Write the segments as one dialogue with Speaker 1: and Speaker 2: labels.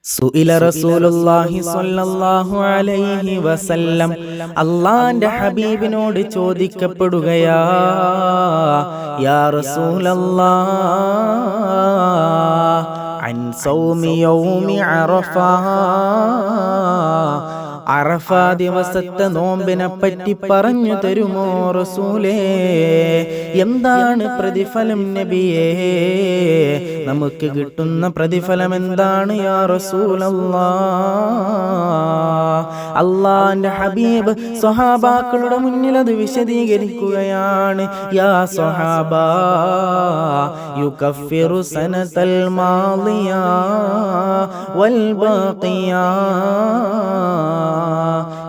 Speaker 1: സുഇല റസൂലുള്ളാഹി സ്വല്ലല്ലാഹു അലൈഹി വസല്ലം അല്ലാഹുവിന്റെ ഹബീബിനോട് ചോദിക്കപ്പെടുകയാ, യാ റസൂലല്ലാഹ് അൻ സൗമി യൗമി അറഫ, അറഫ ദിവസത്തെ നോമ്പിനെ പറ്റി പറഞ്ഞു തരുമോ റസൂലേ? എന്താണ് പ്രതിഫലം നബിയേ? നമുക്ക് കിട്ടുന്ന പ്രതിഫലം എന്താണ് യാ റസൂലല്ലാഹ്? അല്ലാഹുവിന്റെ ഹബീബ് സ്വഹാബാക്കളുടെ മുന്നിൽ അത് വിശദീകരിക്കുകയാണ്. യാ സ്വഹാബാ യുകഫിറു സനതൽ മാളിയ വൽ ബാഖിയ,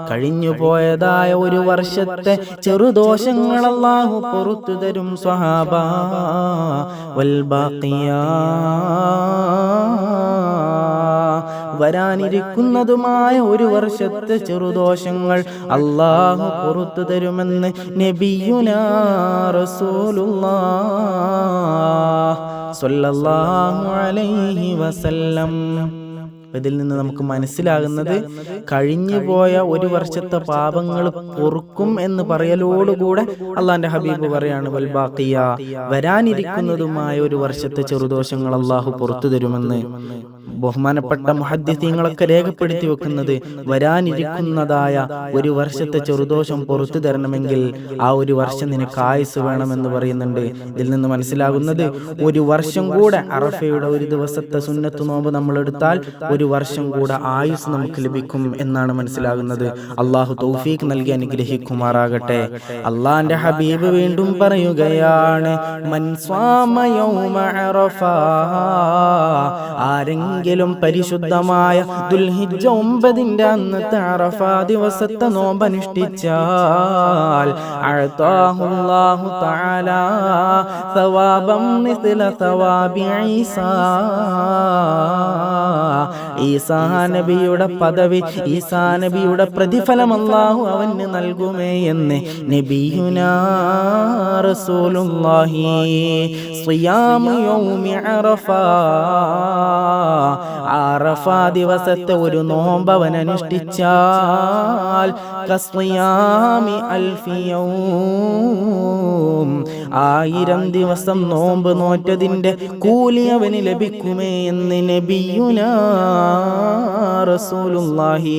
Speaker 1: കഴിഞ്ഞുപോയതായ ഒരു വർഷത്തെ ചെറുദോഷങ്ങൾ അല്ലാഹു പുറത്തു തരും സ്വഹാബാ. വൽ ബാഖിയ, വരാനിരിക്കുന്നതുമായ ഒരു വർഷത്തെ ചെറുദോഷങ്ങൾ അല്ലാഹു പുറത്തു തരുമെന്ന് നബിയുനാ റസൂലുള്ളാഹ് സ്വല്ലല്ലാഹു അലൈഹി വസല്ലം. ഇതിൽ നിന്ന് നമുക്ക് മനസ്സിലാകുന്നത്, കഴിഞ്ഞുപോയ ഒരു വർഷത്തെ പാപങ്ങൾ പൊറുക്കും എന്ന് പറയലോടുകൂടെ അള്ളാന്റെ ഹബീബ് പറയാണ് വൽ ബാഖിയ, വരാനിരിക്കുന്നതുമായ ഒരു വർഷത്തെ ചെറുദോഷങ്ങൾ അള്ളാഹു പുറത്തു തരുമെന്ന്. ബഹുമാനപ്പെട്ട മുഹദ്ദിസീങ്ങളൊക്കെ രേഖപ്പെടുത്തി വെക്കുന്നത്, വരാനിരിക്കുന്നതായ ഒരു വർഷത്തെ ചെറുദോഷം പുറത്തു തരണമെങ്കിൽ ആ ഒരു വർഷം നിനക്ക് ആയുസ് വേണമെന്ന് പറയുന്നുണ്ട്. ഇതിൽ നിന്ന് മനസ്സിലാകുന്നത്, ഒരു വർഷം കൂടെ അറഫയുടെ ഒരു ദിവസത്തെ സുന്നത്ത് നോമ്പ് നമ്മൾ എടുത്താൽ ഒരു വർഷം കൂടെ ആയുസ് നമുക്ക് ലഭിക്കും എന്നാണ് മനസ്സിലാകുന്നത്. അള്ളാഹു തൗഫീഖ് നൽകി അനുഗ്രഹിക്കുമാറാകട്ടെ. അള്ളാന്റെ ഹബീബ് വീണ്ടും പറയുകയാണ്, മൻ സ്വാമ യൗമ അറഫ, ആരെങ്കിലും പരിശുദ്ധമായ ദുൽഹിജ്ജ 9 അന്നത്തെ അറഫ ദിവസത്തെ നോമ്പ് അനുഷ്ഠിച്ചാൽ അഅതാഹുല്ലാഹു തആല സവാബം മിസ്ല സവാബി ഈസാ, ഈസാ നബിയുടെ പദവി, ഈസാ നബിയുടെ പ്രതിഫലം അല്ലാഹു അവന് നൽകുമേ എന്ന് നബിയുനാ റസൂലുള്ളാഹി. സിയാമു യൗമി അറഫ, അറഫ ദിവസത്തെ ഒരു നോമ്പ് അവൻ അനുഷ്ഠിച്ചാൽ കസ്യാമി അൽഫി യൗം, 1000 ദിവസം നോമ്പ് നോറ്റതിന്റെ കൂലി അവന് ലഭിക്കുമേ എന്ന് നബിയുനാ റസൂലുള്ളാഹി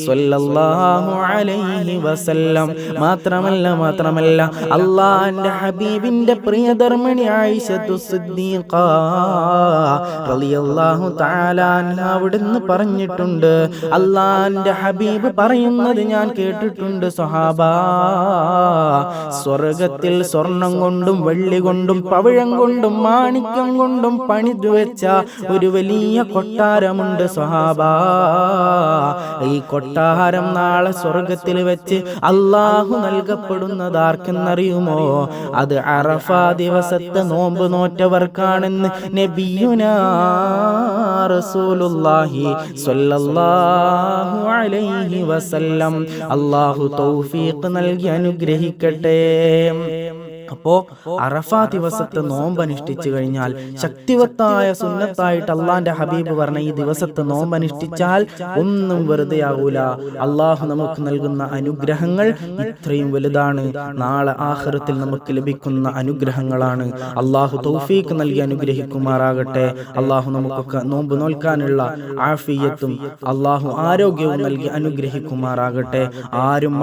Speaker 1: സ്വല്ലല്ലാഹു അലൈഹി വസല്ലം. മാത്രമല്ല അല്ലാഹുവിന്റെ ഹബീബിന്റെ പ്രിയധർമ്മിണി ആയിഷത്തു സിദ്ദീഖ റളിയല്ലാഹു തആല അൻഹ അവിടുന്ന് പറഞ്ഞിട്ടുണ്ട്, അല്ലാഹുവിന്റെ ഹബീബ് പറയുന്നത് ഞാൻ കേട്ടിട്ടുണ്ട് സ്വഹാബാ, സ്വർഗത്തിൽ സ്വർണം കൊണ്ടും വെള്ളി കൊണ്ടും പവിഴം കൊണ്ടും മാണിക്യം കൊണ്ടും പണിതു വെച്ച ഒരു വലിയ കൊട്ടാരമുണ്ട് സ്വഹാബാ. ഈ കൊട്ടാരം നാളെ സ്വർഗത്തിൽ വെച്ച് അല്ലാഹു നൽകപ്പെടുന്നത് ആർക്കെന്നറിയുമോ? അത് അറഫ ദിവസത്തെ നോമ്പ് നോറ്റവർക്കാണെന്ന് നബിയുനാ റസൂലുള്ളാഹി സ്വല്ലല്ലാഹു അലൈഹി വസല്ലം. അല്ലാഹു തൗഫീഖ് നൽകി അനുഗ്രഹിക്കട്ടെ. അപ്പോ അറഫ ദിവസത്തെ നോമ്പ് അനുഷ്ഠിച്ചു കഴിഞ്ഞാൽ ശക്തിവത്തായ സുന്നത്തായിട്ട് അള്ളാന്റെ ഹബീബ് പറഞ്ഞ ഈ ദിവസത്തെ നോമ്പ് അനുഷ്ഠിച്ചാൽ ഒന്നും വെറുതെ ആകൂല. അള്ളാഹു നമുക്ക് നൽകുന്ന അനുഗ്രഹങ്ങൾ ഇത്രയും വലുതാണ്. നാളെ ആഖിറത്തിൽ നമുക്ക് ലഭിക്കുന്ന അനുഗ്രഹങ്ങളാണ്. അള്ളാഹു തൗഫീഖ് നൽകി അനുഗ്രഹിക്കുമാറാകട്ടെ. അള്ളാഹു നമുക്കൊക്കെ നോമ്പ് നോൽക്കാനുള്ള ആഫിയത്തും അള്ളാഹു ആരോഗ്യവും നൽകി അനുഗ്രഹിക്കുമാറാകട്ടെ. ആരും